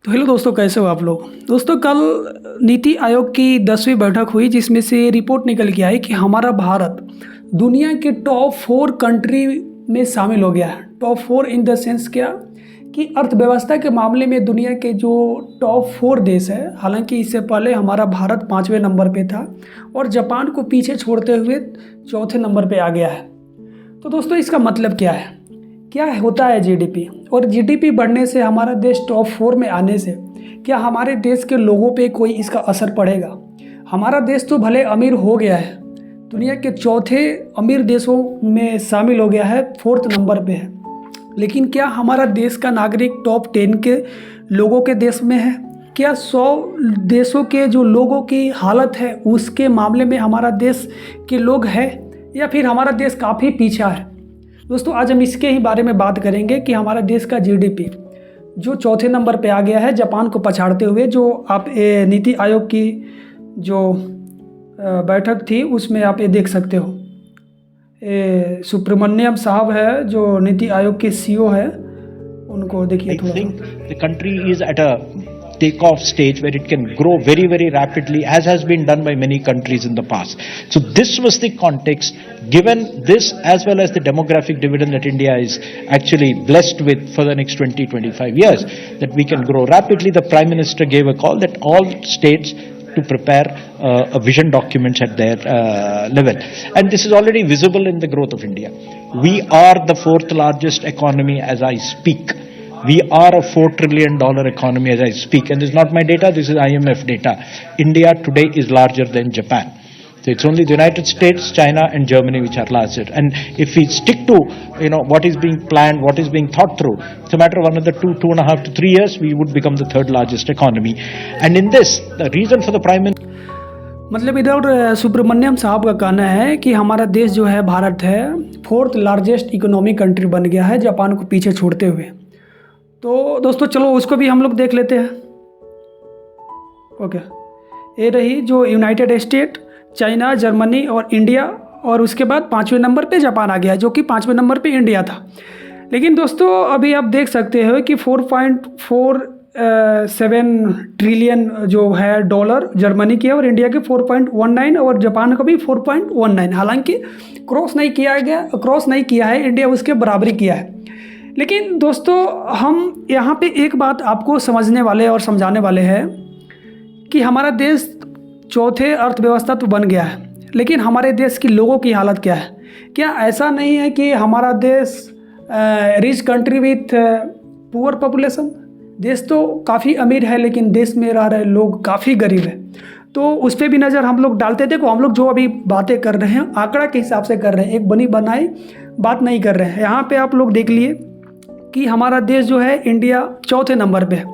तो हेलो दोस्तों, कैसे हो आप लोग। दोस्तों, कल नीति आयोग की 10वीं बैठक हुई जिसमें से रिपोर्ट निकल के आई कि हमारा भारत दुनिया के टॉप 4 कंट्री में शामिल हो गया है। टॉप 4 इन द सेंस क्या कि अर्थव्यवस्था के मामले में दुनिया के जो टॉप 4 देश है, हालांकि इससे पहले हमारा भारत 5वें नंबर पे था और जापान को पीछे छोड़ते हुए चौथे नंबर पे आ गया है। तो दोस्तों, इसका मतलब क्या है, क्या होता है जीडीपी, और जीडीपी बढ़ने से हमारा देश टॉप 4 में आने से क्या हमारे देश के लोगों पे कोई इसका असर पड़ेगा। हमारा देश तो भले अमीर हो गया है, दुनिया के चौथे अमीर देशों में शामिल हो गया है, 4th नंबर पे है, लेकिन क्या हमारा देश का नागरिक टॉप 10 के लोगों के देश में है? क्या 100 देशों के जो लोगों की हालत है उसके मामले में हमारा देश के लोग हैं, या फिर हमारा देश काफ़ी पीछा है? दोस्तों, आज हम इसके ही बारे में बात करेंगे कि हमारे देश का जीडीपी जो चौथे नंबर पे आ गया है जापान को पछाड़ते हुए। जो आप नीति आयोग की जो बैठक थी उसमें आप ये देख सकते हो, सुब्रमण्यम साहब है जो नीति आयोग के सीईओ है, उनको देखिए थोड़ा। I think the country is at a take-off stage where it can grow very, very rapidly, as has been done by many countries in the past. So this was the context. Given this, as well as the demographic dividend that India is actually blessed with for the next 20-25 years, that we can grow rapidly, the Prime Minister gave a call that all states to prepare a vision documents at their level. And this is already visible in the growth of India. We are the 4th largest economy as I speak. We are a $4 trillion economy as I speak. And this is not my data, this is IMF data. India today is larger than Japan. So it's only the United States, China and Germany which are larger. And if we stick to what is being planned, what is being thought through, it's a matter of another 2.5 to 3 years, we would become the 3rd largest economy. And in this, the reason for the Prime Minister... मतलब इधर सुब्रमण्यम साहब का कहना है कि हमारा देश जो है भारत है 4th लार्जेस्ट इकोनॉमिक कंट्री बन गया है जापान को पीछे छोड़ते हुए। तो दोस्तों, चलो उसको भी हम लोग देख लेते हैं। ओके, ये रही जो यूनाइटेड स्टेट, चाइना, जर्मनी और इंडिया, और उसके बाद 5वें नंबर पे जापान आ गया, जो कि 5वें नंबर पे इंडिया था। लेकिन दोस्तों, अभी आप देख सकते हो कि 4.47 ट्रिलियन जो है डॉलर जर्मनी की है, और इंडिया के 4.19, और जापान का भी 4.19। हालांकि क्रॉस नहीं किया है इंडिया, उसके बराबरी किया है। लेकिन दोस्तों, हम यहाँ पे एक बात आपको समझने वाले और समझाने वाले हैं कि हमारा देश चौथे अर्थव्यवस्था तो बन गया है, लेकिन हमारे देश की लोगों की हालत क्या है? क्या ऐसा नहीं है कि हमारा देश rich country with poor population? देश तो काफ़ी अमीर है, लेकिन देश में रह रहे लोग काफ़ी गरीब है। तो उस पर भी नज़र हम लोग डालते थे। हम लोग जो अभी बातें कर रहे हैं आंकड़ा के हिसाब से कर रहे हैं, एक बनी बनाई बात नहीं कर रहे हैं। यहाँ पे आप लोग देख लिए कि हमारा देश जो है इंडिया चौथे नंबर पे है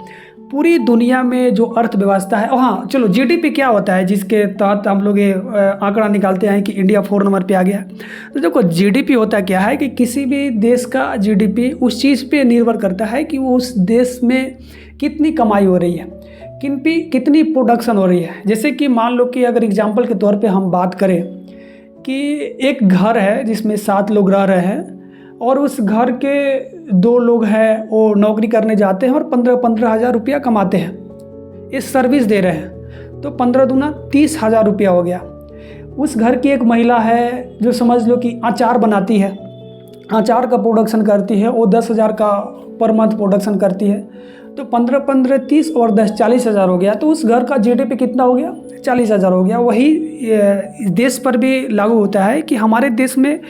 पूरी दुनिया में जो अर्थव्यवस्था है। और हाँ, चलो जीडीपी क्या होता है जिसके तहत हम लोग ये आंकड़ा निकालते हैं कि इंडिया 4 नंबर पे आ गया। तो देखो, जीडीपी होता क्या है कि किसी भी देश का जीडीपी उस चीज़ पे निर्भर करता है कि वो उस देश में कितनी कमाई हो रही है, कितनी प्रोडक्शन हो रही है। जैसे कि मान लो कि अगर एग्जाम्पल के तौर पर हम बात करें कि एक घर है जिसमें 7 लोग रह रहे हैं, और उस घर के 2 लोग हैं वो नौकरी करने जाते हैं और 15 हज़ार रुपया कमाते हैं, इस सर्विस दे रहे हैं, तो 15 दूना 30 हज़ार रुपया हो गया। उस घर की एक महिला है जो समझ लो कि अचार बनाती है, अचार का प्रोडक्शन करती है, वो 10 हज़ार का पर मंथ प्रोडक्शन करती है, तो 15 30 और 10 40 हज़ार हो गया। तो उस घर का जीडीपी कितना हो गया? 40 हज़ार हो गया। वही देश पर भी लागू होता है कि हमारे देश में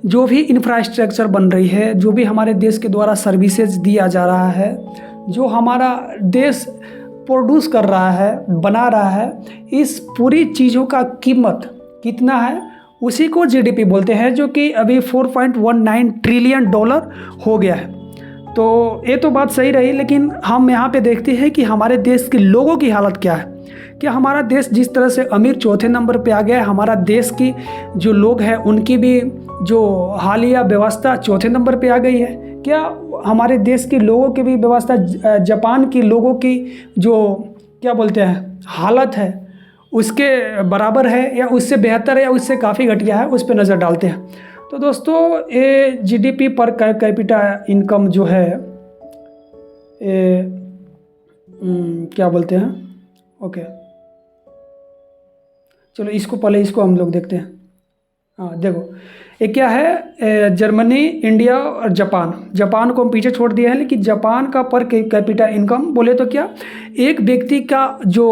जो भी इंफ्रास्ट्रक्चर बन रही है, जो भी हमारे देश के द्वारा सर्विसेज दिया जा रहा है, जो हमारा देश प्रोड्यूस कर रहा है, बना रहा है, इस पूरी चीज़ों का कीमत कितना है, उसी को जीडीपी बोलते हैं, जो कि अभी 4.19 ट्रिलियन डॉलर हो गया है। तो ये तो बात सही रही, लेकिन हम यहाँ पे देखते हैं कि हमारे देश के लोगों की हालत क्या है। क्या हमारा देश जिस तरह से अमीर चौथे नंबर पे आ गया है, हमारा देश की जो लोग हैं उनकी भी जो हालिया व्यवस्था चौथे नंबर पे आ गई है? क्या हमारे देश के लोगों की भी व्यवस्था जापान की लोगों की जो क्या बोलते हैं हालत है उसके बराबर है, या उससे बेहतर है, या उससे काफ़ी घटिया है? उस पर नज़र डालते हैं। तो दोस्तों, ये जीडीपी पर कैपिटा इनकम जो है क्या बोलते हैं, ओके चलो इसको हम लोग देखते हैं। हाँ देखो, ये क्या है, जर्मनी, इंडिया और जापान को हम पीछे छोड़ दिए हैं, लेकिन जापान का पर कैपिटा इनकम बोले तो क्या, एक व्यक्ति का जो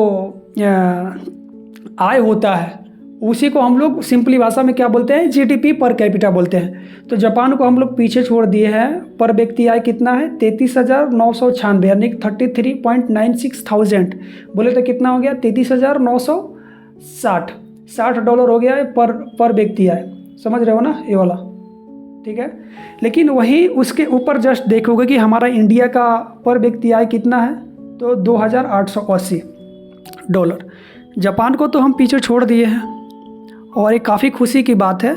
आय होता है उसी को हम लोग सिंपली भाषा में क्या बोलते हैं, जीडीपी पर कैपिटा बोलते हैं। तो जापान को हम लोग पीछे छोड़ दिए हैं। पर व्यक्ति आय कितना है, 33,996 यानी 33.96 थाउजेंड, बोले तो कितना हो गया, 33,960 $60 हो गया है पर व्यक्ति आय। समझ रहे हो ना ये वाला, ठीक है। लेकिन वहीं उसके ऊपर जस्ट देखोगे कि हमारा इंडिया का पर व्यक्ति आय कितना है, तो $2,880। जापान को तो हम पीछे छोड़ दिए हैं और ये काफ़ी खुशी की बात है।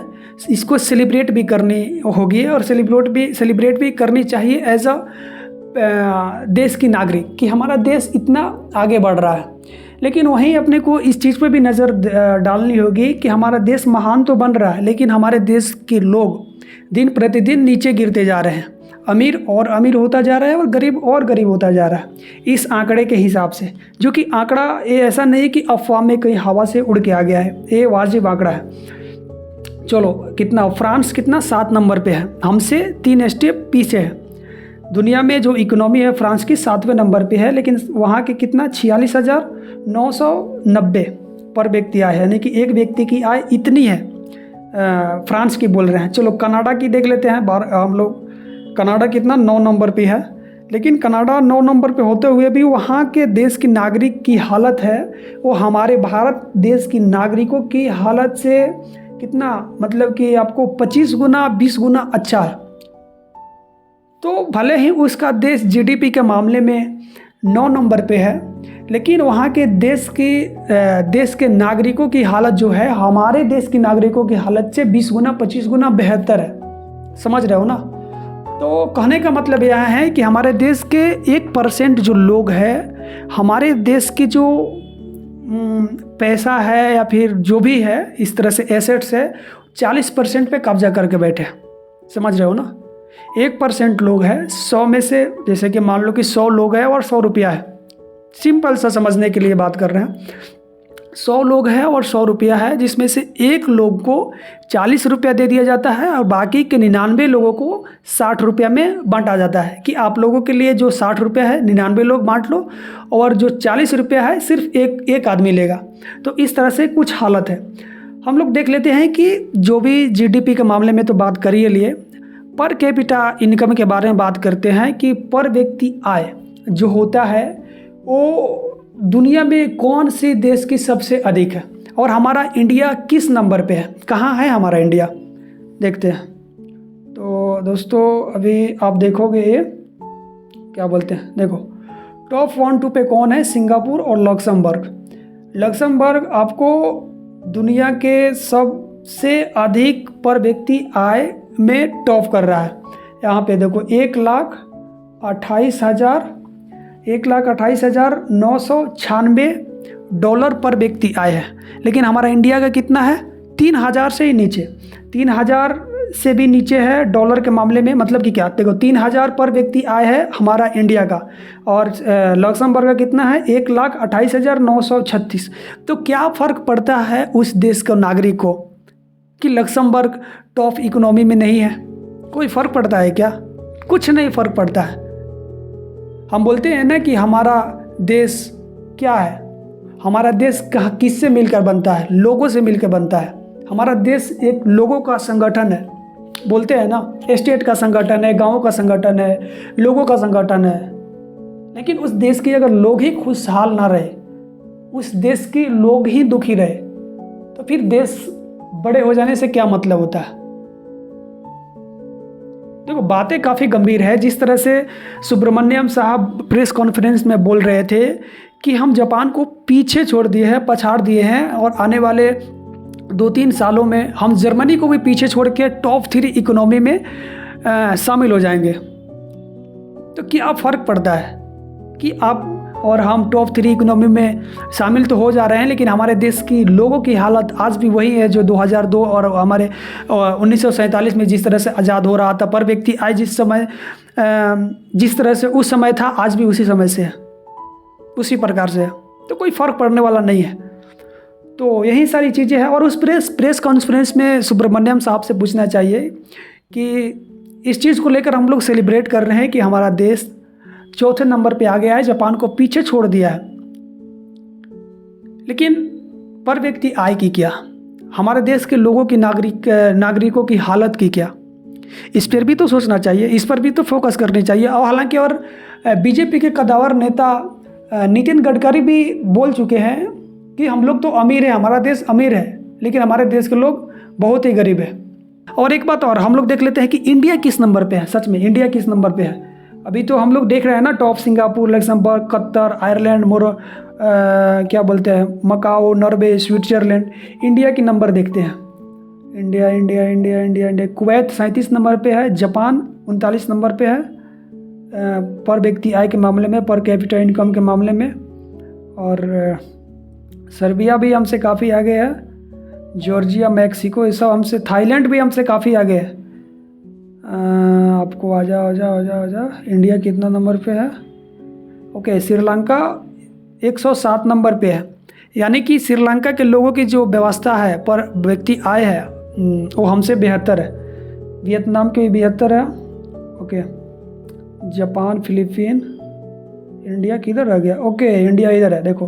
इसको सेलिब्रेट भी करनी होगी और सेलिब्रेट भी करनी चाहिए एज अ देश की नागरिक कि हमारा देश इतना आगे बढ़ रहा है। लेकिन वहीं अपने को इस चीज़ पे भी नज़र डालनी होगी कि हमारा देश महान तो बन रहा है, लेकिन हमारे देश के लोग दिन प्रतिदिन नीचे गिरते जा रहे हैं। अमीर और अमीर होता जा रहा है और गरीब होता जा रहा है इस आंकड़े के हिसाब से, जो कि आंकड़ा ये ऐसा नहीं कि अफवाह में कहीं हवा से उड़ के आ गया है, ये वाजिब आंकड़ा है। चलो कितना, फ्रांस कितना 7 नंबर पे है, हमसे 3 स्टेप पीछे है। दुनिया में जो इकोनॉमी है फ्रांस की 7वें नंबर पे है, लेकिन वहाँ के कितना 46,990 पर व्यक्ति आय है, यानी कि एक व्यक्ति की आय इतनी है फ्रांस की बोल रहे हैं। चलो कनाडा की देख लेते हैं हम लोग। कनाडा कितना 9 नंबर पे है, लेकिन कनाडा 9 नंबर पे होते हुए भी वहाँ के देश की नागरिक की हालत है वो हमारे भारत देश की नागरिकों की हालत से कितना, मतलब कि आपको 25 गुना 20 गुना अच्छा है। तो भले ही उसका देश जीडीपी के मामले में 9 नंबर पे है, लेकिन वहाँ के देश के नागरिकों की हालत जो है हमारे देश की नागरिकों की हालत से 20 गुना 25 गुना बेहतर है। समझ रहे हो ना। तो कहने का मतलब यह है कि हमारे देश के 1% जो लोग हैं, हमारे देश की जो पैसा है या फिर जो भी है इस तरह से एसेट्स है, 40% पे कब्जा करके बैठे। समझ रहे हो ना। 1% लोग हैं 100 में से, जैसे कि मान लो कि 100 लोग हैं और 100 रुपया है, सिंपल सा समझने के लिए बात कर रहे हैं। 100 लोग हैं और 100 रुपया है, जिसमें से एक लोग को 40 रुपया दे दिया जाता है और बाकी के 99 लोगों को 60 रुपया में बांटा जाता है कि आप लोगों के लिए जो 60 रुपया है 99 लोग बांट लो और जो 40 रुपया है सिर्फ एक आदमी लेगा। तो इस तरह से कुछ हालत है। हम लोग देख लेते हैं कि जो भी जीडीपी के मामले में तो बात कर ही लिए, पर कैपिटा इनकम के बारे में बात करते हैं कि पर व्यक्ति आय जो होता है वो दुनिया में कौन से देश की सबसे अधिक है और हमारा इंडिया किस नंबर पे है, कहाँ है हमारा इंडिया, देखते हैं। तो दोस्तों अभी आप देखोगे ये क्या बोलते हैं, देखो टॉप 1-2 पे कौन है, सिंगापुर और लक्समबर्ग आपको दुनिया के सबसे अधिक पर व्यक्ति आय में टॉप कर रहा है। यहाँ पे देखो 1,28,996 डॉलर पर व्यक्ति आय है, लेकिन हमारा इंडिया का कितना है, 3,000 से ही नीचे, 3,000 से भी नीचे है डॉलर के मामले में। मतलब कि क्या, देखो 3,000 पर व्यक्ति आय है हमारा इंडिया का और लक्समबर्ग का कितना है 1,28,936। तो क्या फ़र्क पड़ता है उस देश के नागरिक को कि लक्समबर्ग टॉप इकोनॉमी में नहीं है? कोई फ़र्क पड़ता है क्या? कुछ नहीं फ़र्क पड़ता है। हम बोलते हैं ना कि हमारा देश क्या है, हमारा देश किससे मिलकर बनता है, लोगों से मिलकर बनता है। हमारा देश एक लोगों का संगठन है, बोलते हैं ना, स्टेट का संगठन है, गाँव का संगठन है, लोगों का संगठन है। लेकिन उस देश के अगर लोग ही खुशहाल ना रहे, उस देश के लोग ही दुखी रहे, तो फिर देश बड़े हो जाने से क्या मतलब होता है। देखो बातें काफ़ी गंभीर है। जिस तरह से सुब्रमण्यम साहब प्रेस कॉन्फ्रेंस में बोल रहे थे कि हम जापान को पीछे छोड़ दिए हैं, पछाड़ दिए हैं और आने वाले 2-3 सालों में हम जर्मनी को भी पीछे छोड़ के टॉप 3 इकोनॉमी में शामिल हो जाएंगे। तो क्या फ़र्क पड़ता है कि आप और हम टॉप 3 इकोनॉमी में शामिल तो हो जा रहे हैं, लेकिन हमारे देश की लोगों की हालत आज भी वही है जो 2002 और हमारे 1947 में जिस तरह से आज़ाद हो रहा था। पर व्यक्ति आय जिस तरह से उस समय था, आज भी उसी समय से है। उसी प्रकार से है, तो कोई फ़र्क पड़ने वाला नहीं है। तो यही सारी चीज़ें हैं। और उस प्रेस कॉन्फ्रेंस में सुब्रमण्यम साहब से पूछना चाहिए कि इस चीज़ को लेकर हम लोग सेलिब्रेट कर रहे हैं कि हमारा देश चौथे नंबर पे आ गया है, जापान को पीछे छोड़ दिया है, लेकिन पर व्यक्ति आय की क्या, हमारे देश के लोगों की नागरिकों की हालत की क्या, इस पर भी तो सोचना चाहिए, इस पर भी तो फोकस करनी चाहिए। और हालांकि और बीजेपी के कद्दावर नेता नितिन गडकरी भी बोल चुके हैं कि हम लोग तो अमीर हैं, हमारा देश अमीर है, लेकिन हमारे देश के लोग बहुत ही गरीब है। और एक बात और हम लोग देख लेते हैं कि इंडिया किस नंबर पे है, सच में इंडिया किस नंबर पे है। अभी तो हम लोग देख रहे हैं ना, top Singapore, Luxembourg, Qatar, Ireland, क्या बोलते हैं, मकाओ, नॉर्वे, स्विट्जरलैंड। इंडिया की नंबर देखते हैं, India India India India India. Kuwait 37 number पे है, जापान 39 नंबर पे है पर व्यक्ति आय के मामले में, पर कैपिटा इनकम के मामले में। और सर्बिया भी हमसे काफ़ी आगे है, जॉर्जिया, मैक्सिको, ये सब हमसे, थाईलैंड भी हमसे काफ़ी आगे है। आपको आ जा इंडिया कितना नंबर पे है? ओके, श्रीलंका 107 नंबर पे है। यानी कि श्रीलंका के लोगों की जो व्यवस्था है, पर व्यक्ति आय है, वो हमसे बेहतर है। वियतनाम के भी 72 है। ओके, जापान, फिलीपीन, इंडिया किधर रह गया? ओके, इंडिया इधर है, देखो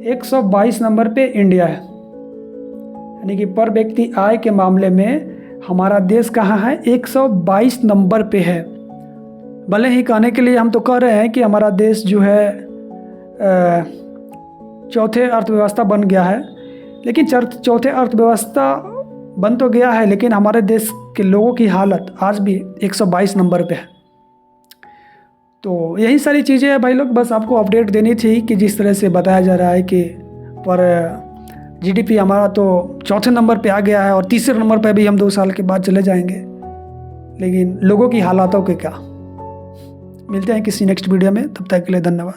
122 नंबर पे इंडिया है। यानी कि पर व्यक्ति आय के मामले में हमारा देश कहाँ है? 122 नंबर पे है। भले ही कहने के लिए हम तो कह रहे हैं कि हमारा देश जो है चौथे अर्थव्यवस्था बन गया है, लेकिन चौथे अर्थव्यवस्था बन तो गया है, लेकिन हमारे देश के लोगों की हालत आज भी 122 नंबर पे है। तो यही सारी चीज़ें हैं भाई लोग, बस आपको अपडेट देनी थी कि जिस तरह से बताया जा रहा है कि पर जीडीपी हमारा तो चौथे नंबर पे आ गया है और तीसरे नंबर पे भी हम 2 साल के बाद चले जाएंगे, लेकिन लोगों की हालातों के क्या। मिलते हैं किसी नेक्स्ट वीडियो में, तब तक के लिए धन्यवाद।